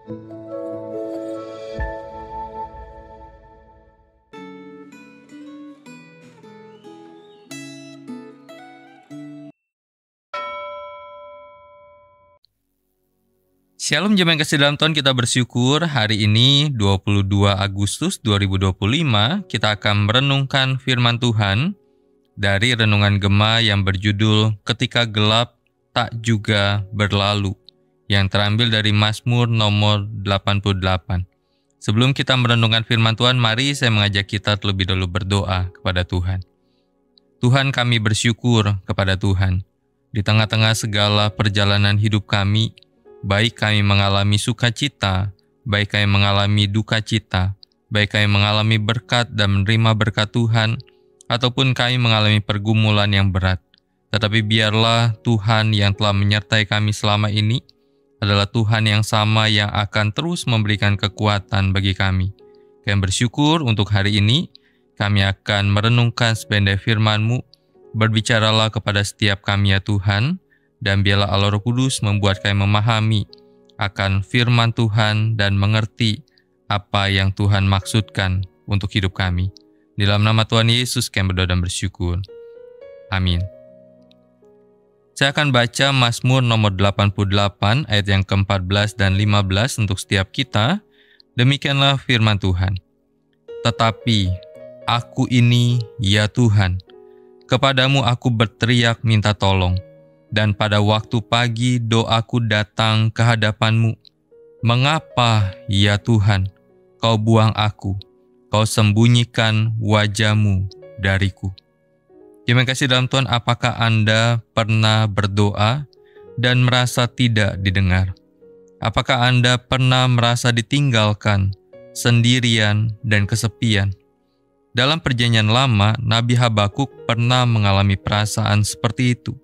Shalom jemaat yang kasih dalam Tuhan, kita bersyukur hari ini 22 Agustus 2025 kita akan merenungkan firman Tuhan dari renungan Gema yang berjudul Ketika Gelap Tak Juga Berlalu yang terambil dari Mazmur nomor 88. Sebelum kita merenungkan firman Tuhan, mari saya mengajak kita terlebih dahulu berdoa kepada Tuhan. Tuhan, kami bersyukur kepada Tuhan. Di tengah-tengah segala perjalanan hidup kami, baik kami mengalami sukacita, baik kami mengalami duka cita, baik kami mengalami berkat dan menerima berkat Tuhan, ataupun kami mengalami pergumulan yang berat. Tetapi biarlah Tuhan yang telah menyertai kami selama ini adalah Tuhan yang sama yang akan terus memberikan kekuatan bagi kami. Kami bersyukur untuk hari ini, kami akan merenungkan sependek firman-Mu. Berbicaralah kepada setiap kami ya Tuhan, dan biarlah Allah Roh Kudus membuat kami memahami akan firman Tuhan dan mengerti apa yang Tuhan maksudkan untuk hidup kami. Di dalam nama Tuhan Yesus kami berdoa dan bersyukur. Amin. Saya akan baca Mazmur nomor 88 ayat yang ke-14 dan 15 untuk setiap kita. Demikianlah firman Tuhan. Tetapi aku ini ya Tuhan, kepadamu aku berteriak minta tolong. Dan pada waktu pagi doaku datang ke hadapan-Mu. Mengapa, ya Tuhan, Kau buang aku, Kau sembunyikan wajah-Mu dariku? Terima kasih dalam Tuhan, apakah Anda pernah berdoa dan merasa tidak didengar? Apakah Anda pernah merasa ditinggalkan, sendirian, dan kesepian? Dalam perjanjian lama, Nabi Habakuk pernah mengalami perasaan seperti itu.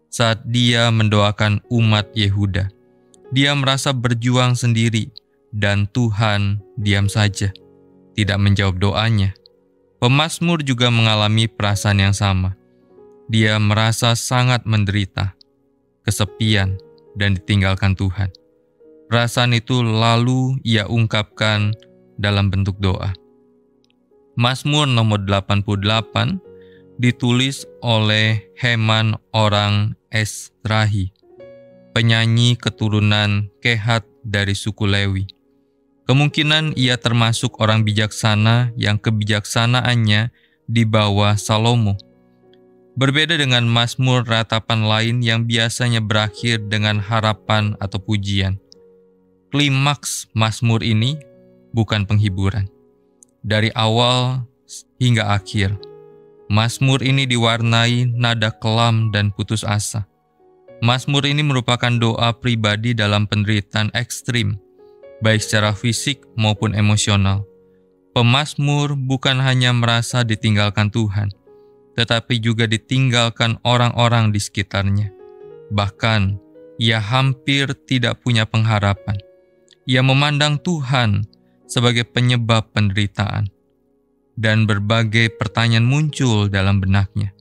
Saat dia mendoakan umat Yehuda, dia merasa berjuang sendiri dan Tuhan diam saja, tidak menjawab doanya. Pemazmur juga mengalami perasaan yang sama. Dia merasa sangat menderita, kesepian, dan ditinggalkan Tuhan. Perasaan itu lalu ia ungkapkan dalam bentuk doa. Mazmur nomor 88 ditulis oleh Heman orang Esrahi, penyanyi keturunan Kehat dari suku Lewi. Kemungkinan ia termasuk orang bijaksana yang kebijaksanaannya di bawah Salomo. Berbeda dengan mazmur ratapan lain yang biasanya berakhir dengan harapan atau pujian. Klimaks mazmur ini bukan penghiburan. Dari awal hingga akhir, mazmur ini diwarnai nada kelam dan putus asa. Mazmur ini merupakan doa pribadi dalam penderitaan ekstrim, baik secara fisik maupun emosional. Pemazmur bukan hanya merasa ditinggalkan Tuhan, tetapi juga ditinggalkan orang-orang di sekitarnya. Bahkan, ia hampir tidak punya pengharapan. Ia memandang Tuhan sebagai penyebab penderitaan. Dan berbagai pertanyaan muncul dalam benaknya.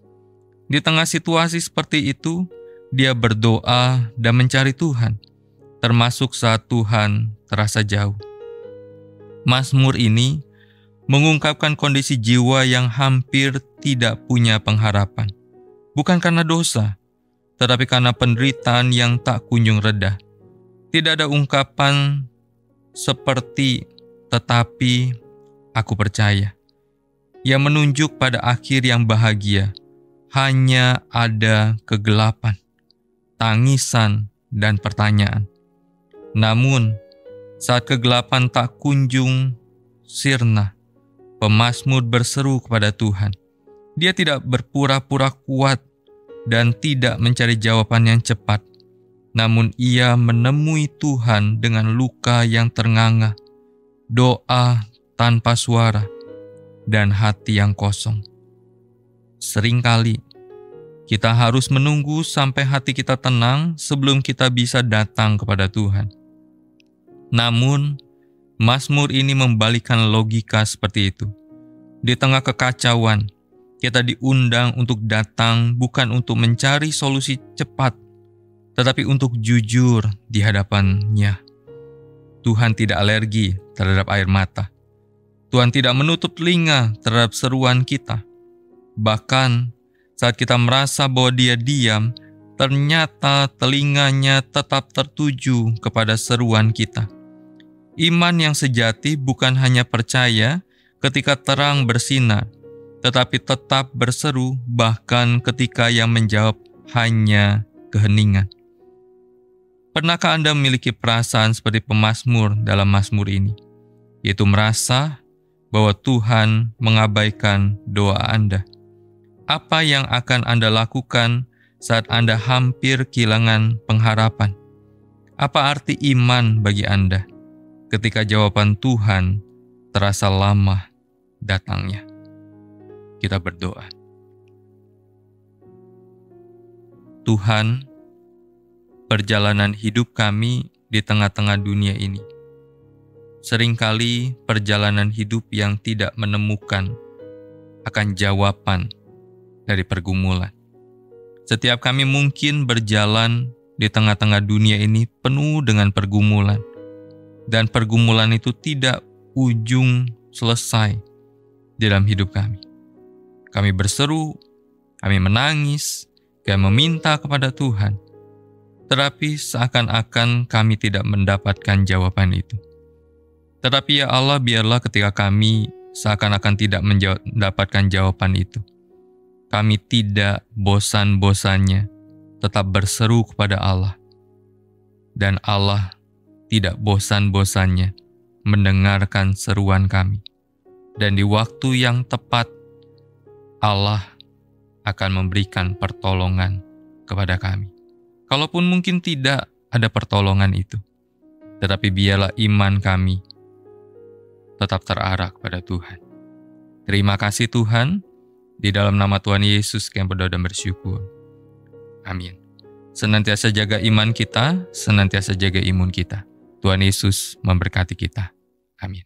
Di tengah situasi seperti itu, dia berdoa dan mencari Tuhan, termasuk saat Tuhan terasa jauh. Mazmur ini mengungkapkan kondisi jiwa yang hampir tidak punya pengharapan. Bukan karena dosa, tetapi karena penderitaan yang tak kunjung reda. Tidak ada ungkapan seperti, tetapi aku percaya. Yang menunjuk pada akhir yang bahagia, hanya ada kegelapan, tangisan, dan pertanyaan. Namun, saat kegelapan tak kunjung sirna, pemazmur berseru kepada Tuhan. Dia tidak berpura-pura kuat dan tidak mencari jawaban yang cepat. Namun ia menemui Tuhan dengan luka yang ternganga, doa tanpa suara, dan hati yang kosong. Seringkali kita harus menunggu sampai hati kita tenang sebelum kita bisa datang kepada Tuhan. Namun, mazmur ini membalikkan logika seperti itu. Di tengah kekacauan, kita diundang untuk datang bukan untuk mencari solusi cepat, tetapi untuk jujur di hadapan-Nya. Tuhan tidak alergi terhadap air mata. Tuhan tidak menutup telinga terhadap seruan kita. Bahkan saat kita merasa bahwa Dia diam, ternyata telinganya tetap tertuju kepada seruan kita. Iman yang sejati bukan hanya percaya ketika terang bersinar, tetapi tetap berseru bahkan ketika yang menjawab hanya keheningan. Pernahkah Anda memiliki perasaan seperti pemazmur dalam mazmur ini, yaitu merasa bahwa Tuhan mengabaikan doa Anda? Apa yang akan Anda lakukan saat Anda hampir kehilangan pengharapan? Apa arti iman bagi Anda ketika jawaban Tuhan terasa lama datangnya? Kita berdoa. Tuhan, perjalanan hidup kami di tengah-tengah dunia ini seringkali perjalanan hidup yang tidak menemukan akan jawaban dari pergumulan. Setiap kami mungkin berjalan di tengah-tengah dunia ini penuh dengan pergumulan, dan pergumulan itu tidak ujung selesai di dalam hidup kami. Kami berseru, kami menangis, kami meminta kepada Tuhan, tetapi seakan-akan kami tidak mendapatkan jawaban itu. Tetapi ya Allah, biarlah ketika kami seakan-akan tidak mendapatkan jawaban itu, kami tidak bosan-bosannya tetap berseru kepada Allah. Dan Allah tidak bosan-bosannya mendengarkan seruan kami. Dan di waktu yang tepat, Allah akan memberikan pertolongan kepada kami. Kalaupun mungkin tidak ada pertolongan itu, tetapi biarlah iman kami tetap terarah kepada Tuhan. Terima kasih Tuhan, di dalam nama Tuhan Yesus kami berdoa dan bersyukur. Amin. Senantiasa jaga iman kita, senantiasa jaga imun kita. Tuhan Yesus memberkati kita. Amin.